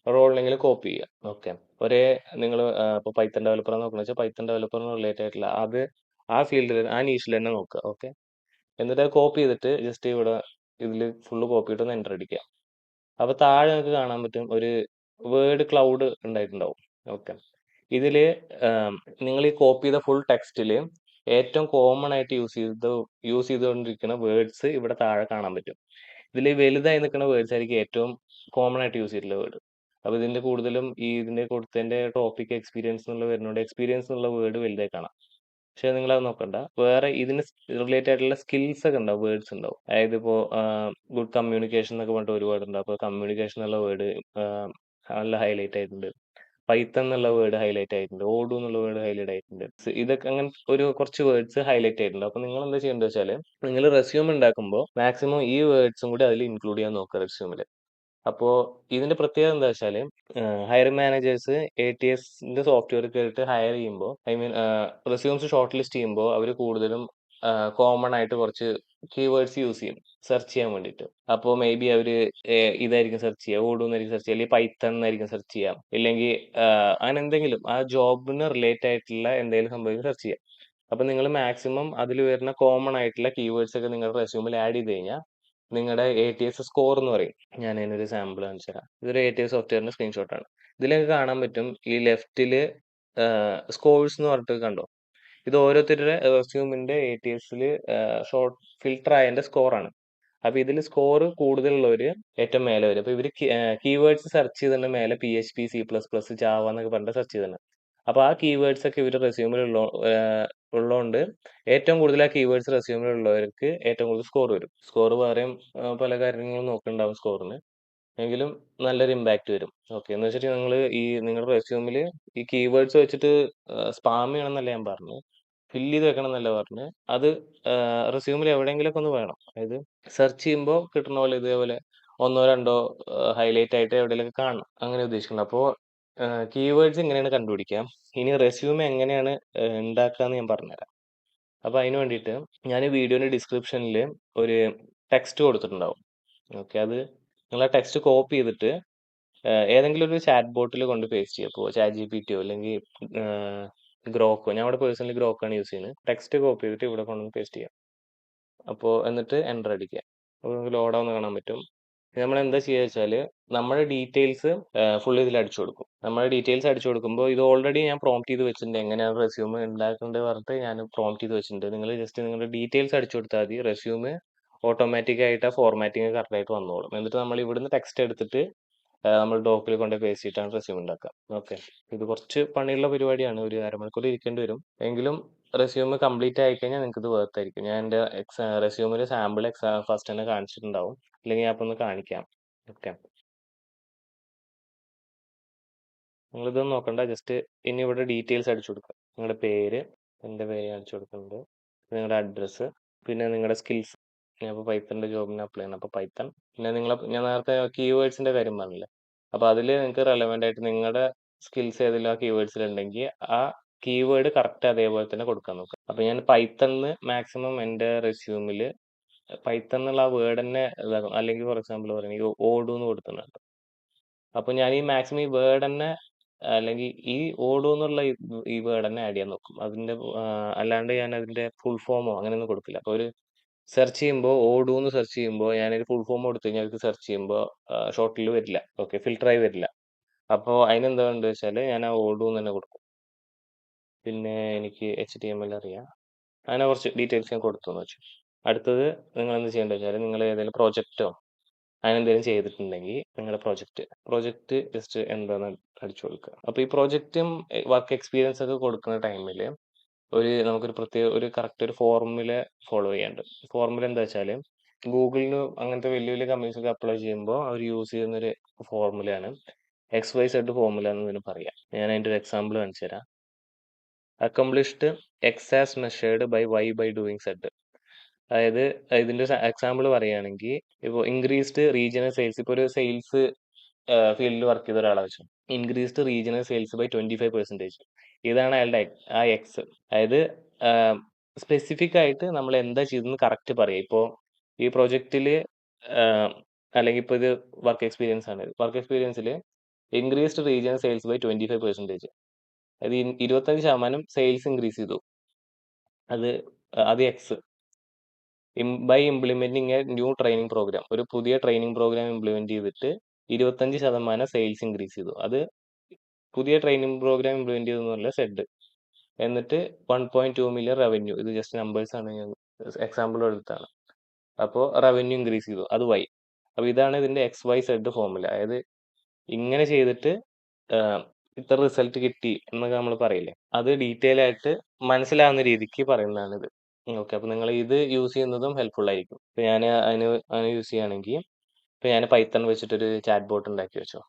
റോളിലെങ്കിലും കോപ്പി ചെയ്യുക. ഓക്കെ, നിങ്ങൾ ഇപ്പോൾ പൈത്തൺ ഡെവലപ്പർ നോക്കണമെന്ന് വെച്ചാൽ പൈത്തൺ ഡെവലപ്പറിന് റിലേറ്റഡ് ആയിട്ടുള്ള ആ ഫീൽഡിൽ ആ നീഷിൽ തന്നെ നോക്കുക. ഓക്കെ, എന്നിട്ട് കോപ്പി ചെയ്തിട്ട് ജസ്റ്റ് ഇവിടെ ഇതിൽ ഫുള്ള് കോപ്പി ചെയ്തിട്ട് എൻ്റർ അടിക്കുക. അപ്പോൾ താഴെ നിങ്ങൾക്ക് കാണാൻ പറ്റും ഒരു വേർഡ് ക്ലൗഡ് ഉണ്ടായിട്ടുണ്ടാവും. ഓക്കെ, ഇതിൽ നിങ്ങൾ ഈ കോപ്പി ചെയ്ത ഫുൾ ടെക്സ്റ്റിൽ ഏറ്റവും കോമൺ ആയിട്ട് യൂസ് ചെയ്തുകൊണ്ടിരിക്കുന്ന വേർഡ്സ് ഇവിടെ താഴെ കാണാൻ പറ്റും. ഇതിൽ വലുതായി നിൽക്കുന്ന വേർഡ്സ് ആയിരിക്കും ഏറ്റവും കോമൺ ആയിട്ട് യൂസ് ചെയ്തിട്ടുള്ള വേർഡ്. അപ്പോൾ ഇതിന്റെ കൂടുതലും ഇതിന്റെ കൊടുത്തതിന്റെ ടോപ്പിക് എക്സ്പീരിയൻസ് എന്നുള്ള വരുന്നുണ്ട്. എക്സ്പീരിയൻസ് എന്നുള്ള വേർഡ് വലുതായി കാണാം. പക്ഷെ നിങ്ങൾ അത് നോക്കണ്ട, വേറെ ഇതിന് റിലേറ്റഡ് ആയിട്ടുള്ള സ്കിൽസ് ഒക്കെ ഉണ്ടാവും, വേർഡ്സ് ഉണ്ടാവും. അതായത് ഇപ്പോൾ ഗുഡ് കമ്മ്യൂണിക്കേഷൻ എന്നൊക്കെ പറഞ്ഞിട്ട് ഒരു വേർഡ് ഉണ്ട്. അപ്പോൾ കമ്മ്യൂണിക്കേഷൻ എന്നുള്ള വേർഡ് നല്ല ഹൈലൈറ്റ് ആയിട്ടുണ്ട്. പൈത്തൺ എന്നുള്ള വേർഡ് ഹൈലൈറ്റ് ആയിട്ടുണ്ട്. ഓഡു എന്നുള്ള വേർഡ് ഹൈലൈറ്റ് ആയിട്ടുണ്ട്. ഇതൊക്കെ അങ്ങനെ കുറച്ച് വേർഡ്സ് ഹൈലൈറ്റ് ആയിട്ടുണ്ട്. അപ്പോൾ നിങ്ങൾ എന്താ ചെയ്യേണ്ടത് വെച്ചാൽ നിങ്ങൾ റെസ്യൂം ഉണ്ടാക്കുമ്പോൾ മാക്സിമം ഈ വേർഡ്സും കൂടി അതിൽ ഇൻക്ലൂഡ് ചെയ്യാൻ നോക്കുക റെസ്യൂമിൽ. അപ്പോൾ ഇതിന്റെ പ്രത്യേകത എന്താ വെച്ചാൽ ഹയറിംഗ് മാനേജേഴ്സ് ATSന്റെ സോഫ്റ്റ്വെയർ കേട്ടിട്ട് ഹയർ ചെയ്യുമ്പോൾ റെസ്യൂംസ് ഷോർട്ട് ലിസ്റ്റ് ചെയ്യുമ്പോൾ അവർ കൂടുതലും കോമൺ ആയിട്ട് കുറച്ച് കീവേഡ്സ് യൂസ് ചെയ്യും സെർച്ച് ചെയ്യാൻ വേണ്ടിയിട്ട്. അപ്പോൾ മേ ബി അവർ ഇതായിരിക്കും സെർച്ച് ചെയ്യുക, ഓഡു എന്നായിരിക്കും സെർച്ച് ചെയ്യുക, അല്ലെങ്കിൽ പൈത്തൺ എന്നായിരിക്കും സെർച്ച് ചെയ്യാം, ഇല്ലെങ്കിൽ അങ്ങനെ എന്തെങ്കിലും ആ ജോബിന് റിലേറ്റ് ആയിട്ടുള്ള എന്തെങ്കിലും സംഭവം സെർച്ച് ചെയ്യാം. അപ്പോൾ നിങ്ങൾ മാക്സിമം അതിൽ വരുന്ന കോമൺ ആയിട്ടുള്ള കീവേഡ്സ് ഒക്കെ നിങ്ങളുടെ റെസ്യൂമിൽ ആഡ് ചെയ്ത് കഴിഞ്ഞാൽ നിങ്ങളുടെ ATS സ്കോർ എന്ന് പറയും. ഞാൻ അതിനൊരു സാമ്പിൾ കാണിച്ചു തരാം. ഇതൊരു ATS സോഫ്റ്റ്വെയറിന്റെ സ്ക്രീൻഷോട്ടാണ്. ഇതിലേക്ക് കാണാൻ പറ്റും ഈ ലെഫ്റ്റിൽ സ്കോഴ്സ് എന്ന് പറഞ്ഞിട്ട് കണ്ടോ, ഇത് ഓരോരുത്തരുടെ റെസ്യൂമിന്റെ ATSൽ ഷോർട്ട് ഫിൽട്ടർ ആയതിന്റെ സ്കോറാണ്. അപ്പൊ ഇതിൽ സ്കോർ കൂടുതലുള്ളവർ ഏറ്റവും മേലെ വരും. അപ്പൊ ഇവര് കീവേഡ്സ് സെർച്ച് ചെയ്തതിന്റെ മേലെ PHP, C++, ജാവ എന്നൊക്കെ പറഞ്ഞിട്ട് സെർച്ച് ചെയ്തിട്ടുണ്ട്. അപ്പൊ ആ കീവേഡ്സ് ഒക്കെ ഇവര് റെസ്യൂമിൽ ഉള്ളതുകൊണ്ട് ഏറ്റവും കൂടുതൽ ആ കീവേഡ്സ് റെസ്യൂമിൽ ഉള്ളവർക്ക് ഏറ്റവും കൂടുതൽ സ്കോർ വരും. സ്കോർ വേറെയും പല കാര്യങ്ങളും നോക്കുന്നുണ്ടാവും സ്കോറിന്, എങ്കിലും നല്ലൊരു ഇമ്പാക്ട് വരും. ഓക്കെ, എന്ന് വെച്ചിട്ട് നിങ്ങളുടെ റെസ്യൂമിൽ ഈ കീവേഡ്സ് വെച്ചിട്ട് സ്പാം ചെയ്യണം എന്നല്ല ഞാൻ പറഞ്ഞു, ഫില്ല് ചെയ്ത് വെക്കണം എന്നല്ല പറഞ്ഞു. അത് റെസ്യൂമിൽ എവിടെയെങ്കിലുമൊക്കെ ഒന്ന് വേണം. അതായത് സെർച്ച് ചെയ്യുമ്പോൾ കിട്ടുന്ന പോലെ ഇതേപോലെ 1-2 ഹൈലൈറ്റ് ആയിട്ട് എവിടെയെങ്കിലുമൊക്കെ കാണണം, അങ്ങനെ ഉദ്ദേശിക്കുന്നത്. അപ്പോൾ കീവേഡ്സ് എങ്ങനെയാണ് കണ്ടുപിടിക്കാം, ഇനി റെസ്യൂമെ എങ്ങനെയാണ് ഉണ്ടാക്കാന്ന് ഞാൻ പറഞ്ഞുതരാം. അപ്പോൾ അതിന് വേണ്ടിയിട്ട് ഞാൻ വീഡിയോന്റെ ഡിസ്ക്രിപ്ഷനിൽ ഒരു ടെക്സ്റ്റ് കൊടുത്തിട്ടുണ്ടാവും. ഓക്കെ, അത് നിങ്ങൾ ആ ടെക്സ്റ്റ് കോപ്പി ചെയ്തിട്ട് ഏതെങ്കിലും ഒരു ചാറ്റ് ബോട്ടിൽ കൊണ്ട് പേസ്റ്റ് ചെയ്യുക. ഇപ്പോൾ ChatGPT അല്ലെങ്കിൽ ഗ്രോക്കോ, ഞാൻ ഇവിടെ പേഴ്സണലി ഗ്രോക്കാണ് യൂസ് ചെയ്യുന്നത്. ടെക്സ്റ്റ് കോപ്പി ചെയ്തിട്ട് ഇവിടെ കൊണ്ടുവന്ന് പേസ്റ്റ് ചെയ്യാം. അപ്പോൾ എന്നിട്ട് എൻ്റർ അടിക്കുക. അപ്പോൾ നമുക്ക് ലോഡ് ആവുന്ന കാണാൻ പറ്റും. നമ്മൾ എന്താ ചെയ്യുക വെച്ചാൽ നമ്മുടെ ഡീറ്റെയിൽസ് ഫുൾ ഇതിൽ അടിച്ചു കൊടുക്കും. നമ്മുടെ ഡീറ്റെയിൽസ് അടിച്ചു കൊടുക്കുമ്പോൾ ഇത് ഓൾറെഡി ഞാൻ പ്രോംപ്റ്റ് ചെയ്ത് വെച്ചിട്ടുണ്ട്, എങ്ങനെയാണ് റെസ്യൂം ഉണ്ടാക്കേണ്ടത് പറഞ്ഞിട്ട് ഞാൻ പ്രോംപ്റ്റ് ചെയ്ത് വെച്ചിട്ടുണ്ട്. നിങ്ങൾ ജസ്റ്റ് നിങ്ങളുടെ ഡീറ്റെയിൽസ് അടിച്ചു കൊടുത്താൽ മതി, റെസ്യൂം ഓട്ടോമാറ്റിക് ആയിട്ട് ആ ഫോർമാറ്റിംഗ് കറക്റ്റ് ആയിട്ട് വന്നോളും. എന്നിട്ട് നമ്മൾ ഇവിടുന്ന് ടെക്സ്റ്റ് എടുത്തിട്ട് നമ്മൾ ഡോക്കിൽ കൊണ്ട് പേസ്റ്റ് ചെയ്തിട്ടാണ് റെസ്യൂം ഉണ്ടാക്കുക. ഓക്കെ, ഇത് കുറച്ച് പണിയുള്ള പരിപാടിയാണ്, ഒരു അരമണിക്കൂർ ഇരിക്കേണ്ടി വരും. എങ്കിലും റെസ്യൂം കംപ്ലീറ്റ് ആയിക്കഴിഞ്ഞാൽ നിങ്ങൾക്ക് ഇത് വർത്തായിരിക്കും. ഞാൻ എൻ്റെ റെസ്യൂമിൽ സാമ്പിൾ ഫസ്റ്റ് തന്നെ കാണിച്ചിട്ടുണ്ടാവും, അല്ലെങ്കിൽ ഞാൻ അപ്പോൾ ഒന്ന് കാണിക്കാം. ഓക്കെ, നിങ്ങളിതൊന്നും നോക്കണ്ട, ജസ്റ്റ് ഇനി ഇവിടെ ഡീറ്റെയിൽസ് അടിച്ചു കൊടുക്കുക. നിങ്ങളുടെ പേര്, എൻ്റെ പേര് അടിച്ചു കൊടുക്കുന്നുണ്ട്, നിങ്ങളുടെ അഡ്രസ്സ്, പിന്നെ നിങ്ങളുടെ സ്കിൽസ്. ഞാനിപ്പോൾ പൈത്തണിൻ്റെ ജോബിന് അപ്ലൈ ചെയ്യണം. അപ്പോൾ പൈത്തൺ പിന്നെ ഞാൻ നേരത്തെ കീവേഡ്സിൻ്റെ കാര്യം പറഞ്ഞില്ലേ, അപ്പോൾ അതിൽ നിങ്ങൾക്ക് റെലവൻ്റ് ആയിട്ട് നിങ്ങളുടെ സ്കിൽസ് ഏതെങ്കിലും ആ കീവേഡ്സിലുണ്ടെങ്കിൽ ആ കീവേഡ് കറക്റ്റ് അതേപോലെ തന്നെ കൊടുക്കാൻ നോക്കുക. അപ്പോൾ ഞാൻ പൈത്തണിന് മാക്സിമം എൻ്റെ റെസ്യൂമിൽ പൈത്തൺ എന്നുള്ള ആ വേർഡ് തന്നെ ഇതാക്കും. അല്ലെങ്കിൽ ഫോർ എക്സാമ്പിൾ പറയുകയാണെങ്കിൽ ഓടു എന്ന് കൊടുത്തിട്ടുണ്ട്. അപ്പോൾ ഞാൻ ഈ മാക്സിമം ഈ വേർഡ് തന്നെ അല്ലെങ്കിൽ ഈ ഓടു എന്നുള്ള ഈ വേർഡ് തന്നെ ആഡ് ചെയ്യാൻ നോക്കും. അല്ലാണ്ട് ഞാൻ അതിൻ്റെ ഫുൾ ഫോമോ അങ്ങനെയൊന്നും കൊടുക്കില്ല. അപ്പോൾ ഒരു സെർച്ച് ചെയ്യുമ്പോൾ ഓടു എന്ന് സെർച്ച് ചെയ്യുമ്പോൾ ഞാനൊരു ഫുൾ ഫോം കൊടുത്തു കഴിഞ്ഞാൽ അവർക്ക് സെർച്ച് ചെയ്യുമ്പോൾ ഷോർട്ടിൽ വരില്ല. ഓക്കെ, ഫിൽട്ടറായി വരില്ല. അപ്പോൾ അതിനെന്താ വേണ്ടത് വെച്ചാൽ ഞാൻ ആ ഓടു എന്ന് തന്നെ കൊടുക്കും. പിന്നെ എനിക്ക് HTML അറിയാം, അങ്ങനെ കുറച്ച് ഡീറ്റെയിൽസ് ഞാൻ കൊടുത്തു എന്ന് വെച്ചു. അടുത്തത് നിങ്ങൾ എന്ത് ചെയ്യേണ്ടത് വെച്ചാൽ നിങ്ങൾ ഏതെങ്കിലും പ്രോജക്റ്റോ അങ്ങനെ എന്തെങ്കിലും ചെയ്തിട്ടുണ്ടെങ്കിൽ നിങ്ങളുടെ പ്രോജക്റ്റ് ജസ്റ്റ് എന്താണെന്ന് അടിച്ചു കൊടുക്കുക. അപ്പോൾ ഈ പ്രോജക്റ്റും വർക്ക് എക്സ്പീരിയൻസ് ഒക്കെ കൊടുക്കുന്ന ടൈമിൽ നമുക്കൊരു പ്രത്യേക കറക്റ്റ് ഒരു ഫോർമുല ഫോളോ ചെയ്യാനുണ്ട്. ഫോർമുല എന്താ വെച്ചാൽ ഗൂഗിളിന് അങ്ങനത്തെ വലിയ വലിയ കമ്പനീസൊക്കെ അപ്ലൈ ചെയ്യുമ്പോൾ അവർ യൂസ് ചെയ്യുന്നൊരു ഫോർമുലയാണ് XYZ ഫോർമുല എന്ന് ഇതിന് പറയാം. ഞാൻ അതിൻ്റെ ഒരു എക്സാമ്പിൾ കാണിച്ചു തരാം. Accomplished X as measured by Y by doing Z. അതായത് ഇതിൻ്റെ എക്സാമ്പിൾ പറയുകയാണെങ്കിൽ ഇപ്പോൾ ഇൻക്രീസ്ഡ് റീജിയണൽ സെയിൽസ്, ഇപ്പോൾ ഒരു സെയിൽസ് ഫീൽഡിൽ വർക്ക് ചെയ്ത ഒരാളെ വെച്ചു, ഇൻക്രീസ്ഡ് റീജിയണൽ സെയിൽസ് ബൈ 25%. ഇതാണ് അയാളുടെ ആ എക്സ്. അതായത് സ്പെസിഫിക് ആയിട്ട് നമ്മൾ എന്താ ചെയ്തതെന്ന് കറക്റ്റ് പറയുക. ഇപ്പോൾ ഈ പ്രൊജക്റ്റിൽ അല്ലെങ്കിൽ ഇപ്പോൾ ഇത് വർക്ക് എക്സ്പീരിയൻസ് ആണ്. വർക്ക് എക്സ്പീരിയൻസിൽ ഇൻക്രീസ്ഡ് റീജിയണൽ സെയിൽസ് ബൈ 25%. അത് 25% സെയിൽസ് ഇൻക്രീസ് ചെയ്തു. അത് എക്സ്. By implementing a new training program, ഒരു പുതിയ ട്രെയിനിങ് പ്രോഗ്രാം ഇംപ്ലിമെന്റ് ചെയ്തിട്ട് 25% സെയിൽസ് ഇൻക്രീസ് ചെയ്തു. അത് പുതിയ ട്രെയിനിങ് പ്രോഗ്രാം ഇംപ്ലിമെന്റ് ചെയ്തു എന്നല്ല സെഡ്. എന്നിട്ട് 1.2 മില്യൺ റവന്യൂ, ഇത് ജസ്റ്റ് നമ്പേഴ്സ് ആണ്, ഞാൻ എക്സാമ്പിൾ എടുത്താണ്. അപ്പോൾ റവന്യൂ ഇൻക്രീസ് ചെയ്തു, അത് വൈ. അപ്പോൾ ഇതാണ് ഇതിന്റെ XYZ ഫോർമുല. അതായത് ഇങ്ങനെ ചെയ്തിട്ട് ഇത്ര റിസൾട്ട് കിട്ടി എന്നൊക്കെ നമ്മൾ പറയില്ലേ, അത് ഡീറ്റെയിൽ ആയിട്ട് മനസ്സിലാവുന്ന രീതിക്ക് പറയുന്നതാണ് ഇത്. ഓക്കെ, അപ്പോൾ നിങ്ങൾ ഇത് യൂസ് ചെയ്യുന്നതും ഹെൽപ്ഫുൾ ആയിരിക്കും. ഇപ്പോൾ ഞാൻ അതിന് യൂസ് ചെയ്യുകയാണെങ്കിൽ ഇപ്പോൾ ഞാൻ പൈത്തൺ വെച്ചിട്ടൊരു ചാറ്റ് ബോട്ട് ഉണ്ടാക്കി വെച്ചോ,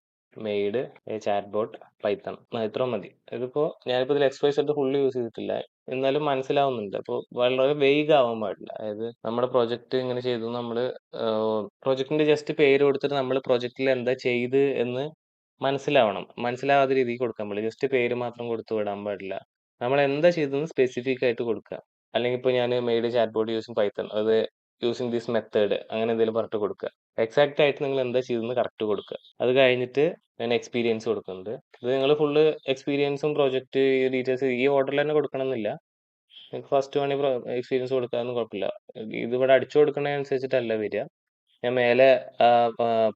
made A chat bot Python, ഇത്ര മതി. ഇതിപ്പോൾ ഞാനിപ്പോൾ ഇതിൽ XYZ ഫുള്ള് യൂസ് ചെയ്തിട്ടില്ല, എന്നാലും മനസ്സിലാവുന്നുണ്ട്. അപ്പോൾ വളരെ വെയ്ഗ് ആവാൻ പാടില്ല. അതായത് നമ്മുടെ പ്രൊജക്റ്റ് ഇങ്ങനെ ചെയ്തു, നമ്മൾ പ്രൊജക്റ്റിന്റെ ജസ്റ്റ് പേര് കൊടുത്തിട്ട് നമ്മൾ പ്രൊജക്റ്റിൽ എന്താ ചെയ്ത് എന്ന് മനസ്സിലാവാത്ത രീതിക്ക് കൊടുക്കാൻ പാടില്ല. ജസ്റ്റ് പേര് മാത്രം കൊടുത്തു വിടാൻ പാടില്ല. നമ്മൾ എന്താ ചെയ്തതെന്ന് സ്പെസിഫിക് ആയിട്ട് കൊടുക്കുക. അല്ലെങ്കിൽ ഇപ്പോൾ ഞാൻ made chat bot using Python, അത് യൂസിങ് ദിസ് മെത്തേഡ് അങ്ങനെ എന്തെങ്കിലും പറഞ്ഞിട്ട് കൊടുക്കുക. എക്സാക്റ്റ് ആയിട്ട് നിങ്ങൾ എന്താ ചെയ്തതെന്ന് കറക്റ്റ് കൊടുക്കുക. അത് കഴിഞ്ഞിട്ട് ഞാൻ എക്സ്പീരിയൻസ് കൊടുക്കുന്നുണ്ട്. ഇത് നിങ്ങൾ ഫുള്ള് എക്സ്പീരിയൻസും പ്രോജക്റ്റ് ഡീറ്റെയിൽസ് ഈ ഓർഡറിൽ തന്നെ കൊടുക്കണമെന്നില്ല. നിങ്ങൾക്ക് ഫസ്റ്റ് വേണമെങ്കിൽ എക്സ്പീരിയൻസ് കൊടുക്കാനൊന്നും കുഴപ്പമില്ല. ഇതിവിടെ അടിച്ചു കൊടുക്കുന്നതനുസരിച്ചിട്ടല്ല വരിക. ഞാൻ മേലെ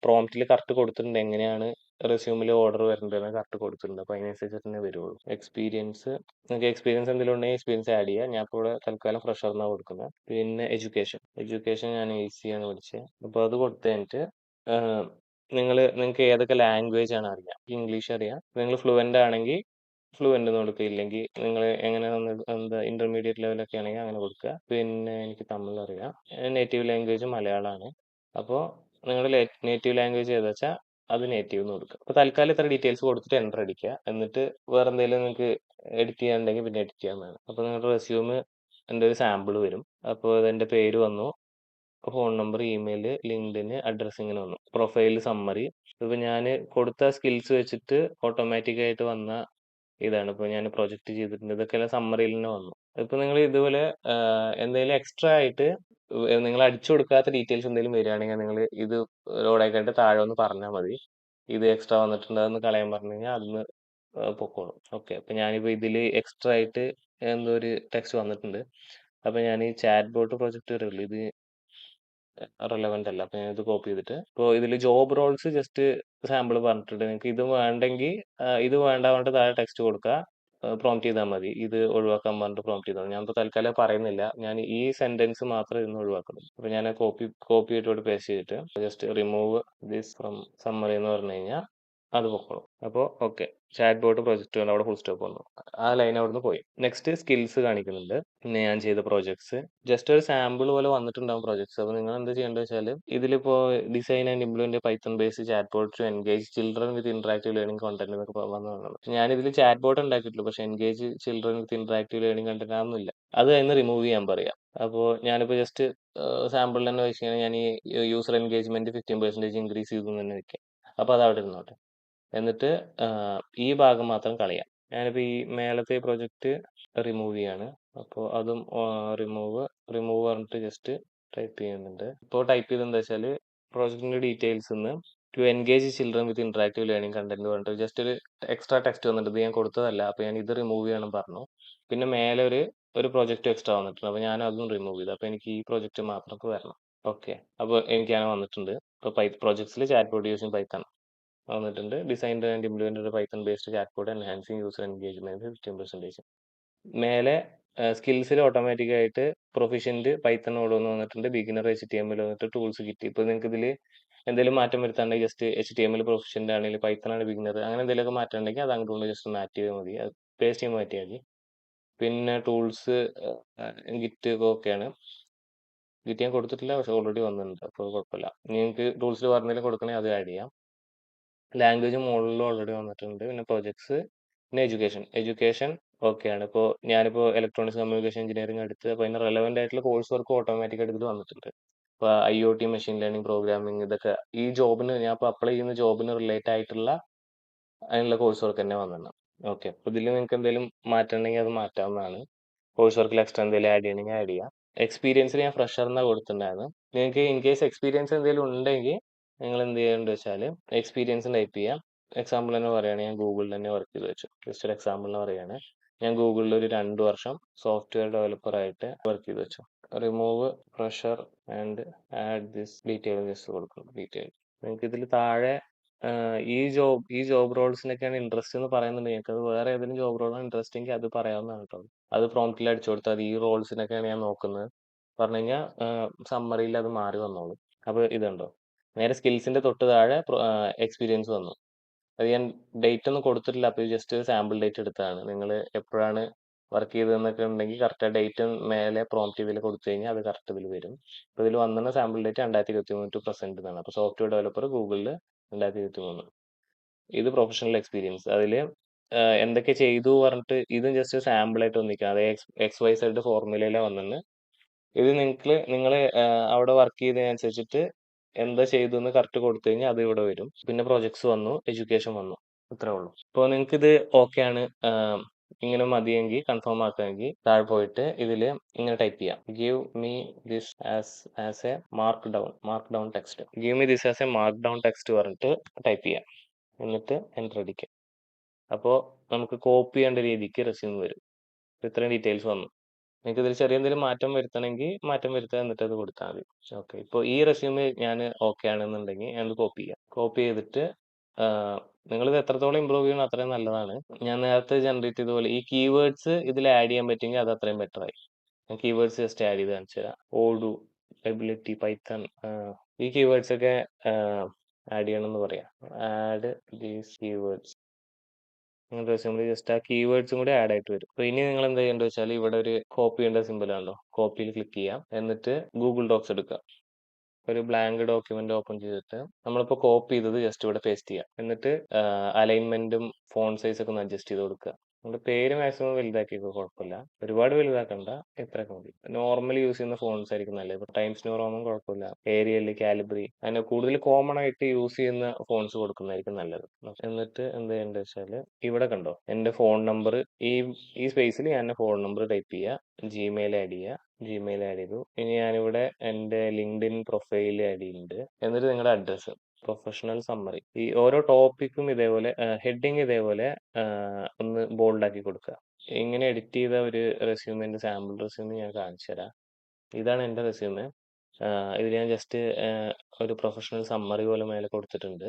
പ്രോംപ്റ്റിൽ കറക്റ്റ് കൊടുത്തിട്ടുണ്ട്, എങ്ങനെയാണ് റെസ്യൂമിൽ ഓർഡർ വരേണ്ടതെന്ന് കറക്റ്റ് കൊടുത്തിട്ടുണ്ട്. അപ്പോൾ അതിനനുസരിച്ച് തന്നെ വരുള്ളൂ. നിങ്ങൾക്ക് എക്സ്പീരിയൻസ് എന്തെങ്കിലും ഉണ്ടെങ്കിൽ എക്സ്പീരിയൻസ് ആഡ് ചെയ്യുക. ഞാൻ ഇപ്പോൾ ഇവിടെ തൽക്കാലം ഫ്രഷർ എന്നാണ് കൊടുക്കുന്നത്. പിന്നെ എഡ്യൂക്കേഷൻ ഞാൻ EC ആണ് പഠിച്ചത്. അപ്പോൾ അത് കൊടുത്തു കഴിഞ്ഞിട്ട് നിങ്ങൾക്ക് ഏതൊക്കെ ലാംഗ്വേജ് ആണ് അറിയാം. ഇംഗ്ലീഷ് അറിയാം, നിങ്ങൾ ഫ്ലുവൻ്റ് ആണെങ്കിൽ ഫ്ലുവൻ്റ് എന്ന് കൊടുക്കുക. ഇല്ലെങ്കിൽ നിങ്ങൾ എങ്ങനെ എന്താ ഇന്റർമീഡിയറ്റ് ലെവലൊക്കെ ആണെങ്കിൽ അങ്ങനെ കൊടുക്കുക. പിന്നെ എനിക്ക് തമിഴ് അറിയാം, നേറ്റീവ് ലാംഗ്വേജ് മലയാളമാണ്. അപ്പോൾ നിങ്ങളുടെ നേറ്റീവ് ലാംഗ്വേജ് ഏതാ വെച്ചാൽ അത് നേറ്റീവ് എന്ന് കൊടുക്കുക. അപ്പോൾ തൽക്കാലം ഇത്ര ഡീറ്റെയിൽസ് കൊടുത്തിട്ട് എൻ്റർ അടിക്കുക. എന്നിട്ട് വേറെ എന്തെങ്കിലും നിങ്ങൾക്ക് എഡിറ്റ് ചെയ്യാനുണ്ടെങ്കിൽ പിന്നെ എഡിറ്റ് ചെയ്യാവുന്നതാണ്. അപ്പോൾ നിങ്ങളുടെ റെസ്യൂമ് എൻ്റെ ഒരു സാമ്പിൾ വരും. അപ്പോൾ എൻ്റെ പേര് വന്നു, phone number, email, LinkedIn, address ഇങ്ങനെ വന്നു. Profile summary. ഇപ്പോൾ ഞാൻ കൊടുത്ത സ്കിൽസ് വെച്ചിട്ട് ഓട്ടോമാറ്റിക്കായിട്ട് വന്ന ഇതാണ്. ഇപ്പോൾ ഞാൻ പ്രൊജക്റ്റ് ചെയ്തിട്ടുണ്ട്, ഇതൊക്കെ സമ്മറിയിൽ തന്നെ വന്നു. ഇപ്പോൾ നിങ്ങൾ ഇതുപോലെ എന്തെങ്കിലും എക്സ്ട്രാ ആയിട്ട് നിങ്ങൾ അടിച്ചു കൊടുക്കാത്ത ഡീറ്റെയിൽസ് എന്തെങ്കിലും വരികയാണെങ്കിൽ നിങ്ങൾ ഇത് ലോഡാക്കിയിട്ട് താഴെ ഒന്ന് പറഞ്ഞാൽ മതി. ഇത് എക്സ്ട്രാ വന്നിട്ടുണ്ട്, അതൊന്ന് കളയാൻ പറഞ്ഞു കഴിഞ്ഞാൽ അതൊന്ന് പൊക്കോളും. ഓക്കെ, അപ്പോൾ ഞാനിപ്പോൾ ഇതിൽ എക്സ്ട്രാ ആയിട്ട് എന്തോ ഒരു ടെക്സ്റ്റ് വന്നിട്ടുണ്ട്. അപ്പോൾ ഞാൻ ഈ ചാറ്റ് ബോട്ട് പ്രൊജക്റ്റ് വരെയുള്ളൂ, ഇത് റെലവൻ്റ് അല്ല. അപ്പോൾ ഞാനിത് കോപ്പി ചെയ്തിട്ട് ഇപ്പോൾ ഇതിൽ ജോബ് റോൾസ് ജസ്റ്റ് സാമ്പിൾ പറഞ്ഞിട്ടുണ്ട്. നിങ്ങൾക്ക് ഇത് വേണ്ടെങ്കിൽ ഇത് വേണ്ട പറഞ്ഞിട്ട് താഴെ ടെക്സ്റ്റ് കൊടുക്കുക, പ്രോംപ്റ്റ് ചെയ്താൽ മതി. ഇത് ഒഴിവാക്കാൻ പറഞ്ഞിട്ട് പ്രോംപ്റ്റ് ചെയ്താൽ മതി. ഞാനിപ്പോൾ തൽക്കാലം പറയുന്നില്ല, ഞാൻ ഈ സെന്റൻസ് മാത്രം ഇന്ന് ഒഴിവാക്കണം. അപ്പോൾ ഞാൻ കോപ്പി ചെയ്തിട്ട് പേസ്റ്റ് ചെയ്തിട്ട് just remove this from summary എന്ന് പറഞ്ഞു കഴിഞ്ഞാൽ അത് പൊക്കോളും. അപ്പോൾ ഓക്കെ. ചാറ്റ് ബോട്ട് പ്രൊജക്റ്റ് കൊണ്ട് അവിടെ ഫുൾ സ്റ്റോപ്പ് വന്നു. ആ ലൈൻ അവിടുന്ന് പോയി. നെക്സ്റ്റ് സ്കിൽസ് കാണിക്കുന്നുണ്ട്. പിന്നെ ഞാൻ ചെയ്ത പ്രോജക്ട്സ്. ജസ്റ്റ് ഒരു സാമ്പിൾ പോലെ വന്നിട്ടുണ്ടാവും പ്രോജക്ട്സ്. അപ്പോൾ നിങ്ങൾ എന്ത് ചെയ്യേണ്ടത് വെച്ചാൽ ഇതിലിപ്പോൾ design and implement Python based chatbot to engage children with interactive learning content എന്നൊക്കെ വന്നതാണ്. ഞാനിതിൽ ചാറ്റ് ബോട്ട് ഉണ്ടാക്കിയിട്ടുള്ളൂ. പക്ഷേ engage children with interactive learning content ആണെന്നില്ല. അത് അതിന് റിമൂവ് ചെയ്യാൻ പറയാം. അപ്പോൾ ഞാനിപ്പോൾ ജസ്റ്റ് സാമ്പിൾ തന്നെ വെച്ച് കഴിഞ്ഞാൽ ഞാൻ ഈ യൂസർ എൻഗേജ്മെന്റ് 15% ഇൻക്രീസ് ചെയ്തു എന്ന് തന്നെ വെക്കാം. അപ്പോൾ അത് അവിടെ ഇരുന്നോട്ടെ. എന്നിട്ട് ഈ ഭാഗം മാത്രം കളയാം. ഞാനിപ്പോൾ ഈ മേലത്തെ പ്രൊജക്റ്റ് റിമൂവ് ചെയ്യാണ്. അപ്പോൾ അതും റിമൂവ് പറഞ്ഞിട്ട് ജസ്റ്റ് ടൈപ്പ് ചെയ്യുന്നുണ്ട്. ഇപ്പോൾ ടൈപ്പ് ചെയ്തത് എന്താ വെച്ചാൽ പ്രോജക്റ്റിന്റെ ഡീറ്റെയിൽസ് നിന്ന് to engage children with interactive learning content പറഞ്ഞിട്ട് ജസ്റ്റ് ഒരു എക്സ്ട്രാ ടെക്സ്റ്റ് വന്നിട്ട് ഇത് ഞാൻ കൊടുത്തതല്ല. അപ്പോൾ ഞാൻ ഇത് റിമൂവ് ചെയ്യണം പറഞ്ഞു. പിന്നെ മേലെ ഒരു പ്രൊജക്റ്റ് എക്സ്ട്രാ വന്നിട്ടുണ്ട്. അപ്പോൾ ഞാൻ അതും റിമൂവ് ചെയ്തു. അപ്പോൾ എനിക്ക് ഈ പ്രൊജക്റ്റ് മാത്രം വരണം. ഓക്കെ. അപ്പോൾ എനിക്ക് അങ്ങനെ വന്നിട്ടുണ്ട്. ഇപ്പോൾ പ്രോജക്ട്സിൽ ചാറ്റ് ബോട്ട് യൂസിങ് പൈത്തൺ വന്നിട്ടുണ്ട്. Designed and implemented Python based chat bot enhancing user engagement 15%. മേലെ സ്കിൽസിൽ ഓട്ടോമാറ്റിക് ആയിട്ട് പ്രൊഫിഷ്യന്റ് പൈത്തൺ ഓടുന്ന് വന്നിട്ടുണ്ട്. ബിഗിനർ HTML വന്നിട്ട് ടൂൾസ് കിട്ടി. ഇപ്പോൾ നിങ്ങൾക്ക് ഇതിൽ എന്തെങ്കിലും മാറ്റം വരുത്താണ്ടെങ്കിൽ ജസ്റ്റ് HTML പ്രൊഫിഷ്യന്റ് ആണെങ്കിൽ പൈത്തൺ ആണ് ബിഗിനർ അങ്ങനെ എന്തെങ്കിലുമൊക്കെ മാറ്റം ഉണ്ടെങ്കിൽ അത് അങ്ങോട്ട് ജസ്റ്റ് മാറ്റി ചെയ്താൽ മതി. അത് പേസ്റ്റ് ചെയ്യുമ്പോൾ മാറ്റിയാൽ മതി. പിന്നെ ടൂൾസ് ഗിറ്റ് ഓക്കെയാണ്. ഗിറ്റ് ഞാൻ കൊടുത്തിട്ടില്ല, പക്ഷെ ഓൾറെഡി വന്നിട്ടുണ്ട്. അപ്പോൾ കുഴപ്പമില്ല. നിങ്ങൾക്ക് ടൂൾസിൽ പറഞ്ഞാലും കൊടുക്കണേ അത് ആഡ് ചെയ്യാം. ലാംഗ്വേജ് മുകളിൽ ഓൾറെഡി വന്നിട്ടുണ്ട്. പിന്നെ പ്രൊജക്ട്സ്, പിന്നെ എഡ്യൂക്കേഷൻ ഓക്കെയാണ്. ഇപ്പോൾ ഞാനിപ്പോൾ ഇലക്ട്രോണിക്സ് കമ്മ്യൂണിക്കേഷൻ എഞ്ചിനീയറിംഗ് എടുത്ത് അപ്പോൾ അതിന് റെലവെന്റ് ആയിട്ടുള്ള കോഴ്സ് വർക്ക് ഓട്ടോമാറ്റിക് ആയിട്ട് ഇതിൽ വന്നിട്ടുണ്ട്. ഇപ്പോൾ IoT മെഷീൻ ലേണിംഗ് പ്രോഗ്രാമിംഗ് ഇതൊക്കെ ഈ ജോബിന് ഞാൻ ഇപ്പോൾ അപ്ലൈ ചെയ്യുന്ന ജോബിന് റിലേറ്റ് ആയിട്ടുള്ള അതിനുള്ള കോഴ്സ് വർക്ക് തന്നെ വന്നിട്ടുണ്ട്. ഓക്കെ. അപ്പോൾ ഇതിൽ നിങ്ങൾക്ക് എന്തെങ്കിലും മാറ്റം ഉണ്ടെങ്കിൽ അത് മാറ്റാവുന്നതാണ്. കോഴ്സ് വർക്കിൽ എക്സ്ട്രാ എന്തെങ്കിലും ആഡ് ചെയ്യണമെങ്കിൽ ആഡ് ചെയ്യാം. എക്സ്പീരിയൻസിൽ ഞാൻ ഫ്രഷർ എന്നാണ് കൊടുത്തിട്ടുണ്ടായിരുന്നു. നിങ്ങൾക്ക് ഇൻ കേസ് എക്സ്പീരിയൻസ് എന്തെങ്കിലും ഉണ്ടെങ്കിൽ നിങ്ങൾ എന്ത് ചെയ്യേണ്ടത് വെച്ചാൽ എക്സ്പീരിയൻസ് ടൈപ്പ് ചെയ്യാം. എക്സാമ്പിൾ തന്നെ പറയുകയാണെങ്കിൽ ഞാൻ ഗൂഗിളിൽ തന്നെ വർക്ക് ചെയ്ത് വെച്ചു. ജസ്റ്റ് ഒരു എക്സാമ്പിളിന് പറയുകയാണ്. ഞാൻ ഗൂഗിളിൽ ഒരു 2 വർഷം സോഫ്റ്റ്വെയർ ഡെവലപ്പറായിട്ട് വർക്ക് ചെയ്ത് വെച്ചു. Remove fresher and add this detail just കൊടുക്കും. ഡീറ്റെയിൽ നിങ്ങൾക്ക് ഇതിൽ താഴെ ഈ ജോബ് റോൾസിനൊക്കെയാണ് ഇൻട്രസ്റ്റ് എന്ന് പറയുന്നുണ്ടെങ്കിൽ നിങ്ങൾക്ക് അത് വേറെ ഏതെങ്കിലും ജോബ് റോളാണ് ഇൻട്രസ്റ്റ് എങ്കിൽ അത് പറയാവുന്നതാണ് കേട്ടോ. അത് പ്രോംപ്റ്റിൽ അടിച്ചു കൊടുത്താൽ ഈ റോൾസിനൊക്കെയാണ് ഞാൻ നോക്കുന്നത് പറഞ്ഞു കഴിഞ്ഞാൽ സമ്മറിയിൽ അത് മാറി വന്നോളും. അപ്പോൾ ഇതുണ്ടോ നേരെ സ്കിൽസിന്റെ തൊട്ട് താഴെ എക്സ്പീരിയൻസ് വന്നു. അത് ഞാൻ ഡേറ്റ് ഒന്നും കൊടുത്തിട്ടില്ല. അപ്പോൾ ജസ്റ്റ് സാമ്പിൾ ഡേറ്റ് എടുത്തതാണ്. നിങ്ങൾ എപ്പോഴാണ് വർക്ക് ചെയ്തതെന്നൊക്കെ ഉണ്ടെങ്കിൽ കറക്റ്റ് ഡേറ്റ് മേലെ പ്രോംപ്റ്റ് ഇതിൽ കൊടുത്തു കഴിഞ്ഞാൽ അത് കറക്റ്റ് ഇതിൽ വരും. അപ്പോൾ ഇതിൽ വന്ന സാമ്പിൾ ഡേറ്റ് 2023 ടു പ്രസന്റ് എന്നാണ്. അപ്പോൾ സോഫ്റ്റ്വെയർ ഡെവലപ്പർ ഗൂഗിളിൽ 2023. ഇത് പ്രൊഫഷണൽ എക്സ്പീരിയൻസ്. അതിൽ എന്തൊക്കെ ചെയ്തു പറഞ്ഞിട്ട് ഇതും ജസ്റ്റ് സാമ്പിൾ ആയിട്ട് വന്നിരിക്കുക. അതേ XYZ ഫോർമുലയിലാണ് വന്നത്. ഇത് നിങ്ങൾ അവിടെ വർക്ക് ചെയ്തതിനനുസരിച്ചിട്ട് എന്താ ചെയ്തു എന്ന് കറക്റ്റ് കൊടുത്തു കഴിഞ്ഞാൽ അത് ഇവിടെ വരും. പിന്നെ പ്രൊജക്ട്സ് വന്നു, എഡ്യൂക്കേഷൻ വന്നു. ഇത്രേ ഉള്ളൂ. ഇപ്പോൾ നിങ്ങൾക്ക് ഇത് ഓക്കെ ആണ്, ഇങ്ങനെ മതിയെങ്കിൽ കൺഫേം ആക്കുകയെങ്കിൽ താഴെ പോയിട്ട് ഇതിൽ ഇങ്ങനെ ടൈപ്പ് ചെയ്യാം. Give me this as A mark down text. Give me this as A mark down text പറഞ്ഞിട്ട് ടൈപ്പ് ചെയ്യാം. എന്നിട്ട് എൻ്റർ അടിക്കാം. അപ്പോൾ നമുക്ക് കോപ്പി ചെയ്യേണ്ട രീതിക്ക് റെസ്യൂം വരും. ഇത്രയും ഡീറ്റെയിൽസ് വന്നു. നിങ്ങൾക്ക് ഇതിൽ ചെറിയ എന്തെങ്കിലും മാറ്റം വരുത്തണമെങ്കിൽ മാറ്റം വരുത്തുക, എന്നിട്ട് അത് കൊടുത്താൽ മതി. ഓക്കെ. ഇപ്പോൾ ഈ റെസ്യൂമ് ഞാൻ ഓക്കെ ആണെന്നുണ്ടെങ്കിൽ ഞാനത് കോപ്പി ചെയ്യാം. കോപ്പി ചെയ്തിട്ട് നിങ്ങളിത് എത്രത്തോളം ഇമ്പ്രൂവ് ചെയ്യണം അത്രയും നല്ലതാണ്. ഞാൻ നേരത്തെ ജനറേറ്റ് ചെയ്ത പോലെ ഈ കീവേഡ്സ് ഇതിൽ ആഡ് ചെയ്യാൻ പറ്റുമെങ്കിൽ അത് അത്രയും ബെറ്റർ ആയി. ഞാൻ കീവേഡ്സ് ജസ്റ്റ് ആഡ് ചെയ്ത് കാണിച്ചു തരാം. ഓഡു, എബിലിറ്റി, പൈത്തൺ, ഈ കീവേഡ്സ് ഒക്കെ ആഡ് ചെയ്യണമെന്ന് പറയാം. Add these keywords. നിങ്ങൾ റെസ്യൂമിൽ ജസ്റ്റ് ആ കീവേഡ്സും കൂടി ആഡ് ആയിട്ട് വരും. അപ്പോൾ ഇനി നിങ്ങൾ എന്താ ചെയ്യേണ്ടത് വെച്ചാൽ ഇവിടെ ഒരു കോപ്പി ചെയ്യേണ്ട സിമ്പിൾ ആണല്ലോ, കോപ്പിയിൽ ക്ലിക്ക് ചെയ്യാം. എന്നിട്ട് ഗൂഗിൾ ഡോക്സ് എടുക്കുക. ഒരു ബ്ലാങ്ക് ഡോക്യുമെന്റ് ഓപ്പൺ ചെയ്തിട്ട് നമ്മളിപ്പോൾ കോപ്പി ചെയ്തത് ജസ്റ്റ് ഇവിടെ പേസ്റ്റ് ചെയ്യാം. എന്നിട്ട് അലൈൻമെന്റും ഫോണ്ട് സൈസ് ഒക്കെ ഒന്ന് അഡ്ജസ്റ്റ് ചെയ്ത് കൊടുക്കുക. നമ്മുടെ പേര് മാക്സിമം വലുതാക്കിക്കോ, കുഴപ്പമില്ല. ഒരുപാട് വലുതാക്കണ്ട, ഇത്രയൊക്കെ മതി. നോർമലി യൂസ് ചെയ്യുന്ന ഫോൺസ് ആയിരിക്കും നല്ലത്. ഇപ്പോൾ ടൈംസ് ന്യൂ റോമൻ കുഴപ്പമില്ല. ഏരിയൽ, കാലിബ്രി, അങ്ങനെ കൂടുതൽ കോമൺ ആയിട്ട് യൂസ് ചെയ്യുന്ന ഫോൺസ് കൊടുക്കുന്നതായിരിക്കും നല്ലത്. എന്നിട്ട് എന്ത് ചെയ്യേണ്ടത് വെച്ചാൽ ഇവിടെ കണ്ടോ എൻ്റെ ഫോൺ നമ്പർ, ഈ ഈ സ്പേസിൽ ഞാൻ ഫോൺ നമ്പർ ടൈപ്പ് ചെയ്യുക. ജിമെയിൽ ആഡ് ചെയ്യുക. ജിമെയിൽ ആഡ് ചെയ്തു. ഇനി ഞാനിവിടെ എൻ്റെ ലിങ്ക്ഡിൻ പ്രൊഫൈൽ ആഡ് ചെയ്യുന്നുണ്ട്. എന്നിട്ട് നിങ്ങളുടെ അഡ്രസ്സ്, പ്രൊഫഷണൽ സമ്മറി, ഈ ഓരോ ടോപ്പിക്കും ഇതേപോലെ ഹെഡിങ് ഇതേപോലെ ഒന്ന് ബോൾഡ് ആക്കി കൊടുക്കുക. ഇങ്ങനെ എഡിറ്റ് ചെയ്ത ഒരു റെസ്യൂമിൻ്റെ സാമ്പിൾ റെസ്യൂമ് ഞാൻ കാണിച്ചു തരാം. ഇതാണ് എൻ്റെ റെസ്യൂമ്. ഇത് ഞാൻ ജസ്റ്റ് ഒരു പ്രൊഫഷണൽ സമ്മറി പോലെ മേലെ കൊടുത്തിട്ടുണ്ട്.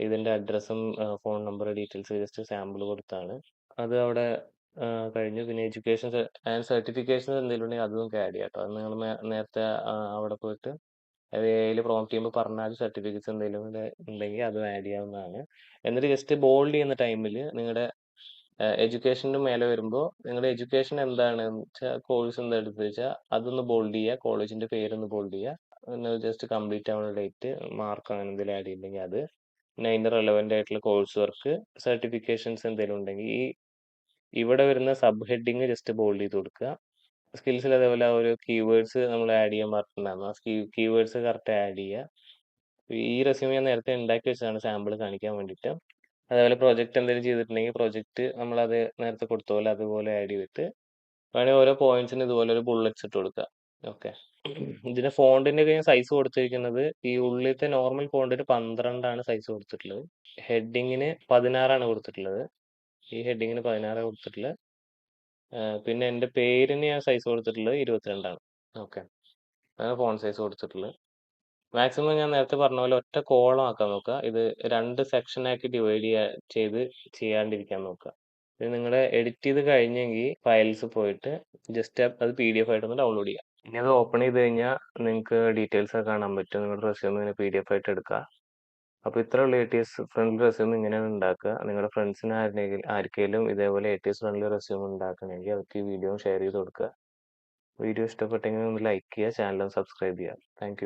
ഇതിൻ്റെ അഡ്രസ്സും phone number details just sample കൊടുത്താണ്. അത് അവിടെ കഴിഞ്ഞു. പിന്നെ എഡ്യൂക്കേഷൻ ആൻഡ് സർട്ടിഫിക്കേഷൻ എന്തെങ്കിലും ഉണ്ടെങ്കിൽ അതും ആഡ് ചെയ്യാം കേട്ടോ. അത് നിങ്ങൾ നേരത്തെ അവിടെ പോയിട്ട് അതിൽ പ്രോംപ്റ്റ് ചെയ്യുമ്പോൾ പറഞ്ഞാൽ സർട്ടിഫിക്കറ്റ്സ് എന്തെങ്കിലും ഉണ്ടെങ്കിൽ അത് ആഡ് ചെയ്യാവുന്നതാണ്. എന്നിട്ട് ജസ്റ്റ് ബോൾഡ് ചെയ്യുന്ന ടൈമിൽ നിങ്ങളുടെ എഡ്യൂക്കേഷൻ്റെ മേലെ വരുമ്പോൾ നിങ്ങളുടെ എഡ്യൂക്കേഷൻ എന്താണെന്ന് വെച്ചാൽ കോഴ്സ് എന്താ എടുത്തത് വെച്ചാൽ അതൊന്ന് ബോൾഡ് ചെയ്യുക, കോളേജിൻ്റെ പേരൊന്ന് ബോൾഡ് ചെയ്യുക, പിന്നെ ജസ്റ്റ് കംപ്ലീറ്റ് ആവുന്ന ഡേറ്റ്, മാർക്ക് അങ്ങനെ എന്തെങ്കിലും ആഡ് ചെയ്യുന്നുണ്ടെങ്കിൽ അത്, പിന്നെ അതിൻ്റെ റെലവൻ്റ് ആയിട്ടുള്ള കോഴ്സ് വർക്ക്, സർട്ടിഫിക്കേഷൻസ് എന്തെങ്കിലും ഉണ്ടെങ്കിൽ ഇവിടെ വരുന്ന സബ് ഹെഡിങ് ജസ്റ്റ് ബോൾഡ് ചെയ്ത് കൊടുക്കുക. സ്കിൽസിൽ അതേപോലെ ഒരു കീവേഡ്സ് നമ്മൾ ആഡ് ചെയ്യാൻ പറഞ്ഞിട്ടുണ്ടായിരുന്നു. ആ കീവേഡ്സ് കറക്റ്റ് ആഡ് ചെയ്യുക. ഈ റെസ്യൂമ് ഞാൻ നേരത്തെ ഉണ്ടാക്കി വെച്ചതാണ് സാമ്പിൾ കാണിക്കാൻ വേണ്ടിയിട്ട്. അതേപോലെ പ്രൊജക്റ്റ് എന്തെങ്കിലും ചെയ്തിട്ടുണ്ടെങ്കിൽ പ്രൊജക്റ്റ് നമ്മളത് നേരത്തെ കൊടുത്ത പോലെ അതുപോലെ ആഡ് ചെയ്തിട്ട് വേണമെങ്കിൽ ഓരോ പോയിന്റ്സിന് ഇതുപോലെ ഒരു ബുള്ളറ്റ്സ് ഇട്ട് കൊടുക്കുക. ഓക്കെ. ഇതിന് ഫോണ്ടിന്റെ ഒക്കെ സൈസ് കൊടുത്തിരിക്കുന്നത് ഈ ഉള്ളിലത്തെ നോർമൽ ഫോണ്ടിന് 12 സൈസ് കൊടുത്തിട്ടുള്ളത്. ഹെഡിങ്ങിന് 16 കൊടുത്തിട്ടുള്ളത്. ഈ ഹെഡിങ്ങിന് 16 കൊടുത്തിട്ടുള്ളത്. പിന്നെ എൻ്റെ പേരിന് ഞാൻ സൈസ് കൊടുത്തിട്ടുള്ളത് 22. ഓക്കെ. അതാണ് ഫോണ്ട് സൈസ് കൊടുത്തിട്ടുള്ളത്. മാക്സിമം ഞാൻ നേരത്തെ പറഞ്ഞ പോലെ ഒറ്റ കോളം ആക്കാൻ നോക്കുക. ഇത് 2 സെക്ഷനാക്കി ഡിവൈഡ് ചെയ്ത് ചെയ്യാണ്ടിരിക്കാൻ നോക്കുക. ഇത് നിങ്ങൾ എഡിറ്റ് ചെയ്ത് കഴിഞ്ഞെങ്കിൽ ഫയൽസ് പോയിട്ട് ജസ്റ്റ് അത് PDF ആയിട്ടൊന്ന് ഡൗൺലോഡ് ചെയ്യുക. ഇനി അത് ഓപ്പൺ ചെയ്ത് കഴിഞ്ഞാൽ നിങ്ങൾക്ക് ഡീറ്റെയിൽസ് ഒക്കെ കാണാൻ പറ്റും. നിങ്ങളുടെ റെസ്യൂം ഇങ്ങനെ PDF ആയിട്ട് എടുക്കുക. അപ്പോൾ ഇത്രയുള്ള ATS ഫ്രണ്ട്ലി റെസ്യൂം ഇങ്ങനെയാണ് ഉണ്ടാക്കുക. നിങ്ങളുടെ ഫ്രണ്ട്സിന് ആർക്കെങ്കിലും ഇതേപോലെ ATS ഫ്രണ്ട്ലി റെസ്യൂം ഉണ്ടാക്കണമെങ്കിൽ അവർക്ക് ഈ വീഡിയോ ഷെയർ ചെയ്ത് കൊടുക്കുക. വീഡിയോ ഇഷ്ടപ്പെട്ടെങ്കിൽ ഒന്ന് ലൈക്ക് ചെയ്യുക, ചാനൽ സബ്സ്ക്രൈബ് ചെയ്യുക. താങ്ക്